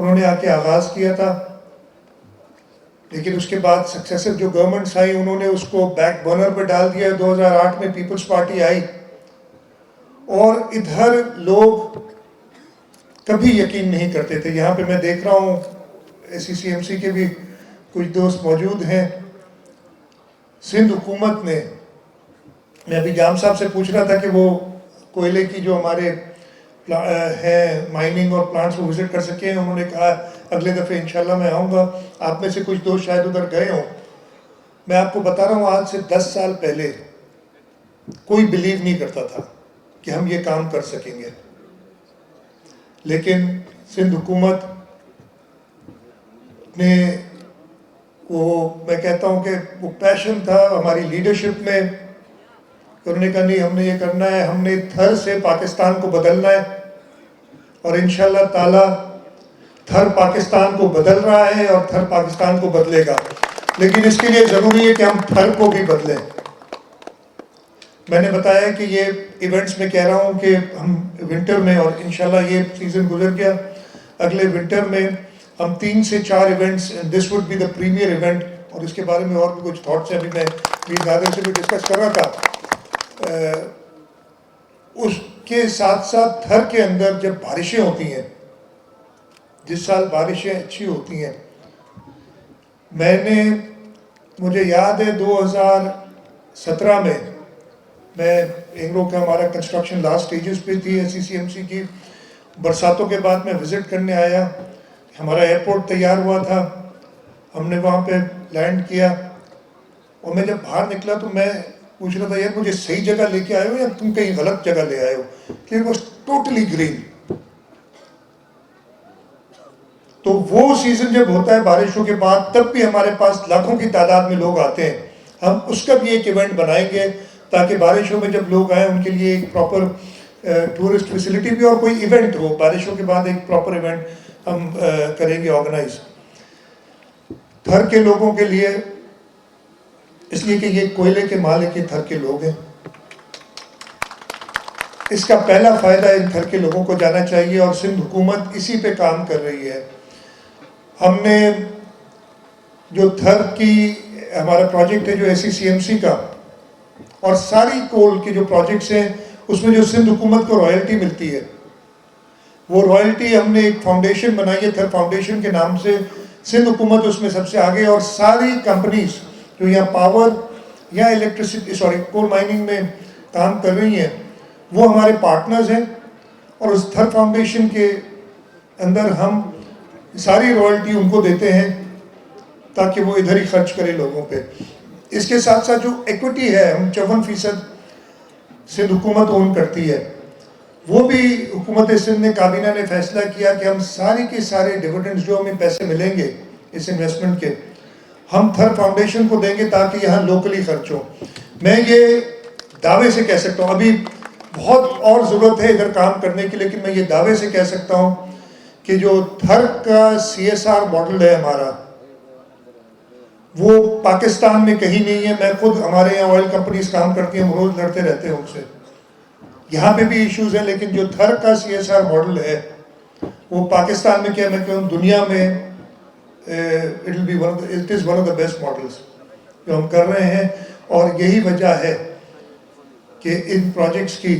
انہوں نے آ کے آغاز کیا تھا، لیکن اس کے بعد سکسیسو جو گورنمنٹس آئی انہوں نے اس کو بیک برنر پہ ڈال دیا۔ 2008 میں پیپلز پارٹی آئی اور ادھر لوگ کبھی یقین نہیں کرتے تھے۔ یہاں پہ میں دیکھ رہا ہوں SCCMC کے بھی کچھ دوست موجود ہیں۔ سندھ حکومت نے، میں ابھی جام صاحب سے پوچھ رہا تھا کہ وہ کوئلے کی جو ہمارے ہیں مائننگ اور پلانٹس کو وزٹ کر سکیں، انہوں نے کہا اگلے دفعہ انشاءاللہ میں آؤں گا۔ آپ میں سے کچھ دوست شاید ادھر گئے ہوں۔ میں آپ کو بتا رہا ہوں آج سے 10 سال پہلے کوئی بلیو نہیں کرتا تھا کہ ہم یہ کام کر سکیں گے، لیکن سندھ حکومت نے میں کہتا ہوں کہ وہ پیشن تھا ہماری لیڈرشپ میں، انہوں نے کہا نہیں ہم نے یہ کرنا ہے، ہم نے تھر سے پاکستان کو بدلنا ہے، اور انشاءاللہ تعالی تھر پاکستان کو بدل رہا ہے اور تھر پاکستان کو بدلے گا، لیکن اس کے لیے ضروری ہے کہ ہم تھر کو بھی بدلیں۔ میں نے بتایا کہ یہ ایونٹس میں کہہ رہا ہوں کہ ہم ونٹر میں، اور انشاءاللہ یہ سیزن گزر گیا، اگلے ونٹر میں ہم 3 سے 4 events, this would be the premier event, اور اس کے بارے میں اور بھی کچھ تھاٹس ہیں، ابھی میں میر نادر سے بھی ڈسکس کر رہا تھا۔ اس کے ساتھ ساتھ تھر کے اندر جب بارشیں ہوتی ہیں، جس سال بارشیں اچھی ہوتی ہیں، مجھے یاد ہے 2017 میں انگرو کا ہمارا کنسٹرکشن لاسٹ سٹیجز پہ تھی SCCMC کی، برساتوں کے بعد میں وزٹ کرنے آیا، ہمارا ایئرپورٹ تیار ہوا تھا، ہم نے وہاں پہ لینڈ کیا، اور میں جب باہر نکلا تو میں پوچھ رہا تھا یار مجھے صحیح جگہ لے کے آئے ہو یا تم کہیں غلط جگہ لے آئے ہو، کہ it was totally green۔ تو وہ سیزن جب ہوتا ہے بارشوں کے بعد، تب بھی ہمارے پاس لاکھوں کی تعداد میں لوگ آتے ہیں، ہم اس کا بھی ایک ایونٹ بنائیں گے تاکہ بارشوں میں جب لوگ آئیں ان کے لیے ایک پراپر ٹورسٹ فیسلٹی بھی اور کوئی ایونٹ ہو، بارشوں کے بعد ایک پراپر ایونٹ ہم کریں گے آرگنائز تھر کے لوگوں کے لیے، اس لیے کہ یہ کوئلے کے مالک یہ تھر کے لوگ ہیں۔ اس کا پہلا فائدہ ان تھر کے لوگوں کو جانا چاہیے، اور سندھ حکومت اسی پہ کام کر رہی ہے۔ ہم نے جو تھر کی ہمارا پروجیکٹ ہے جو SCCMC کا، اور ساری کول کے جو پروجیکٹس ہیں اس میں جو سندھ حکومت کو رائلٹی ملتی ہے، وہ رائلٹی ہم نے ایک فاؤنڈیشن بنائی ہے تھر فاؤنڈیشن کے نام سے، سندھ حکومت اس میں سب سے آگے، اور ساری کمپنیز جو یہاں پاور یا کول مائننگ میں کام کر رہی ہیں وہ ہمارے پارٹنرز ہیں، اور اس تھر فاؤنڈیشن کے اندر ہم ساری رائلٹی ان کو دیتے ہیں تاکہ وہ ادھر ہی خرچ کرے لوگوں پہ۔ اس کے ساتھ ساتھ جو ایکوٹی ہے ہم 54% سندھ حکومت اون کرتی ہے، وہ بھی حکومت سندھ نے کابینہ نے فیصلہ کیا کہ ہم سارے کے سارے ڈیویڈنڈز جو ہمیں پیسے ملیں گے اس انویسٹمنٹ کے، ہم تھر فاؤنڈیشن کو دیں گے تاکہ یہاں لوکلی خرچ ہو۔ میں یہ دعوے سے کہہ سکتا ہوں، ابھی بہت اور ضرورت ہے ادھر کام کرنے کی، لیکن میں یہ دعوے سے کہہ سکتا ہوں کہ جو تھر کا CSR ماڈل ہے ہمارا، وہ پاکستان میں کہیں نہیں ہے۔ میں خود، ہمارے یہاں آئل کمپنیز کام کرتی ہیں، ہم روز لڑتے رہتے ہیں ان سے، یہاں پہ بھی ایشوز ہیں، لیکن جو تھر کا CSR ماڈل ہے وہ پاکستان میں کیا، میں کہوں دنیا میں it is one of the best models جو ہم کر رہے ہیں، اور یہی وجہ ہے کہ ان پروجیکٹس کی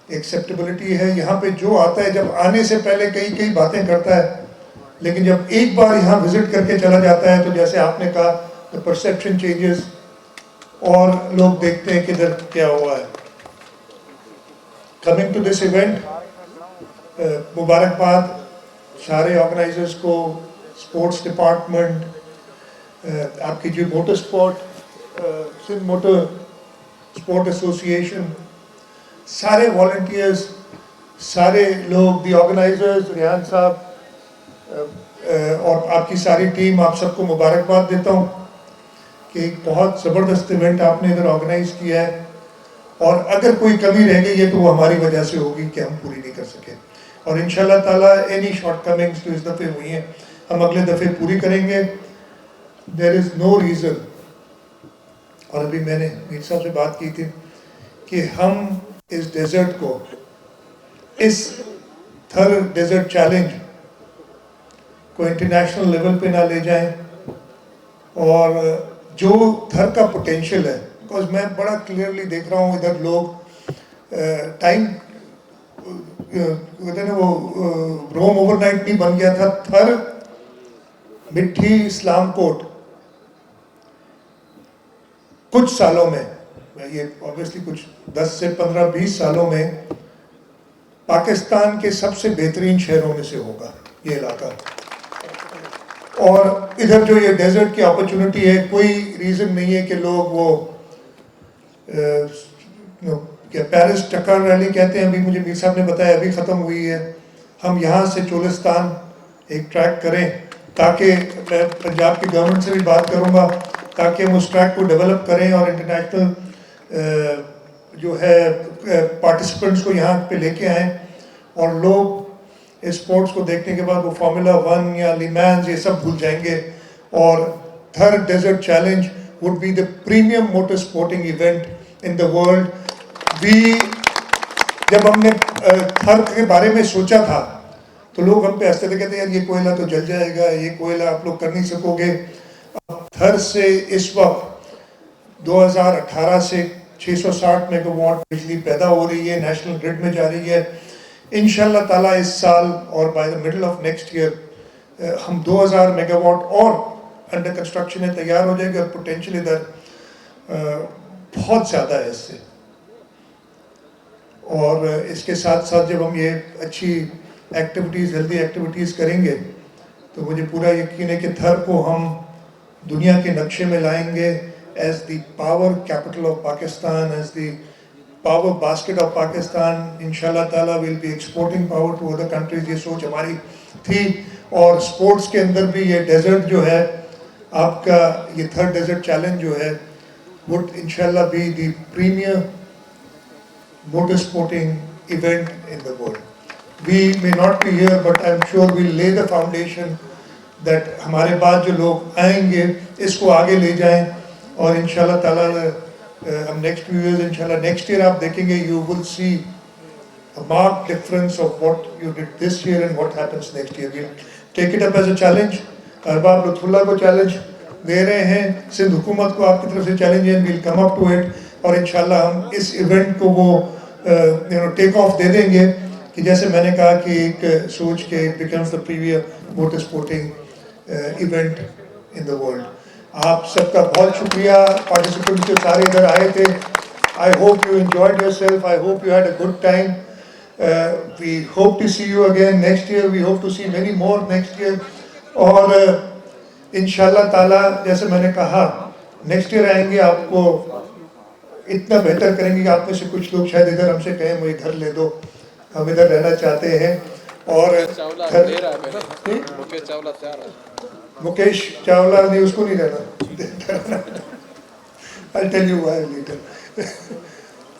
ایکسیپٹیبلٹی ہے۔ یہاں پہ جو آتا ہے جب آنے سے پہلے کئی باتیں کرتا ہے، لیکن جب ایک بار یہاں وزٹ کر کے چلا جاتا ہے تو جیسے آپ نے کہا the perception changes، اور لوگ دیکھتے ہیں کہ ادھر کیا ہوا ہے۔ coming to this event، مبارکباد سارے آرگنائزرز کو، اسپورٹس ڈپارٹمنٹ، آپ کی جو motor sport, Sindh motor sport association, سارے والنٹیئرز، سارے لوگ، دی آرگنائزرز، ریحان صاحب اور آپ کی ساری ٹیم، آپ سب کو مبارکباد دیتا ہوں کہ ایک بہت زبردست ایونٹ آپ نے ادھر آرگنائز کیا ہے، اور اگر کوئی کمی رہ گئی ہے تو وہ ہماری وجہ سے ہوگی کہ ہم پوری نہیں کر سکے، اور انشاءاللہ تعالیٰ اینی شارٹ کمنگز جو اس دفعے ہوئی ہیں ہم اگلے دفعے پوری کریں گے۔ دیر از نو ریزن، اور ابھی میں نے میر صاحب سے بات کی تھی کہ ہم اس ڈیزرٹ کو، اس تھر ڈیزرٹ چیلنج کو انٹرنیشنل لیول پہ نہ لے جائیں, اور جو تھر کا پوٹینشیل ہے, بیکاز میں بڑا کلیئرلی دیکھ رہا ہوں ادھر لوگ ٹائم کہتے ہیں نا وہ روم اوور نائٹ نہیں بن گیا تھا. تھر, مٹھی, اسلام کوٹ کچھ سالوں میں, یہ obviously کچھ 10 سے 15-20 سالوں میں پاکستان کے سب سے بہترین شہروں میں سے ہوگا یہ علاقہ. اور ادھر جو یہ ڈیزرٹ کی اپرچونٹی ہے, کوئی ریزن نہیں ہے کہ لوگ وہ پیرس ٹکر ریلی کہتے ہیں, ابھی مجھے میر صاحب نے بتایا ابھی ختم ہوئی ہے, ہم یہاں سے چولستان ایک ٹریک کریں, تاکہ میں پنجاب کی گورنمنٹ سے بھی بات کروں گا تاکہ ہم اس ٹریک کو ڈیولپ کریں اور انٹرنیشنل جو ہے پارٹیسپنٹس کو یہاں پہ لے کے آئیں, اور لوگ اسپورٹس کو دیکھنے کے بعد وہ فارمولا 1 یا لیمانز یہ سب بھول جائیں گے. اور Thar desert challenge would be the premium motor sporting event in the world. جب ہم نے تھر کے بارے میں سوچا تھا تو لوگ ہم پہ ہنستے تھے, کہتے ہیں یار یہ کوئلہ تو جل جائے گا, یہ کوئلہ آپ لوگ کر نہیں سکو گے. تھر سے اس وقت 2018 سے 660 میگا واٹ بجلی پیدا ہو رہی ہے, نیشنل گرڈ میں جا رہی ہے. انشاءاللہ تعالیٰ اس سال اور by the middle of next year ہم 2000 میگا واٹ اور انڈر کنسٹرکشن ہے, تیار ہو جائے گا. اور پوٹینشیل ادھر بہت زیادہ ہے اس سے. اور اس کے ساتھ ساتھ جب ہم یہ اچھی ایکٹیویٹیز, ہیلدی ایکٹیویٹیز کریں گے تو مجھے پورا یقین ہے کہ تھر کو ہم دنیا کے نقشے میں لائیں گے as the power capital of Pakistan, as the power basket of Pakistan. انشاءاللہ تعالیٰ will be exporting power to other countries. یہ سوچ ہماری تھی. اور سپورٹس کے اندر بھی یہ ڈیزرٹ جو ہے آپ کا, یہ تھر ڈیزرٹ چیلنج جو ہے would inshallah be the premier motor sporting event in the world. We may not be here, but I'm sure we'll lay the foundation that ہمارے بعد جو لوگ آئیں گے اس کو آگے لے جائیں. اور انشاءاللہ تعالیٰ ہم نیکسٹ few years انشاءاللہ نیکسٹ ایئر آپ دیکھیں گے, you will see a marked difference of what you did this year and what happens next year. We'll take it up as a challenge. ارباب لطف اللہ کو چیلنج دے رہے ہیں, سندھ حکومت کو آپ کی طرف سے چیلنج ہے, we'll come up to it. اور انشاءاللہ ہم اس ایونٹ کو وہ ٹیک آف دے دیں گے کہ جیسے میں نے کہا کہ ایک سوچ کے becomes the premier motor sporting event in the world. آپ سب کا بہت شکریہ, پارٹیسپینٹس جو سارے ادھر آئے تھے. I hope you enjoyed yourself. I hope you had a good time. We hope to see you again next year. We hope to see many more next year. اور انشاءاللہ تعالیٰ جیسے میں نے کہا نیکسٹ ایئر آئیں گے, آپ کو اتنا بہتر کریں گے کہ آپ میں سے کچھ لوگ شاید ادھر ہم سے کہیں مجھے گھر لے دو, ہم ادھر رہنا چاہتے ہیں. اور مکیش چاولہ نہیں, اس کو نہیں رہنا. I'll tell you why later.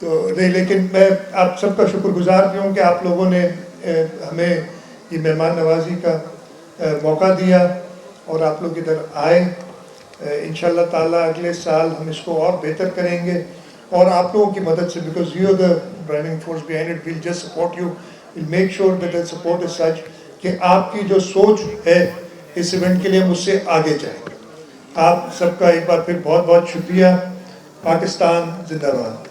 تو نہیں, لیکن میں آپ سب کا شکر گزار بھی ہوں کہ آپ لوگوں نے ہمیں یہ مہمان نوازی کا موقع دیا اور آپ لوگ ادھر آئے. انشاءاللہ تعالیٰ اگلے سال ہم اس کو اور بہتر کریں گے, اور آپ لوگوں کی مدد سے, because you are the driving force behind it. We'll just support you. We'll make sure that the support is such کہ آپ کی جو سوچ ہے اس ایونٹ کے لیے مجھ سے آگے جائیں. آپ سب کا ایک بار پھر بہت بہت شکریہ. پاکستان زندہ باد.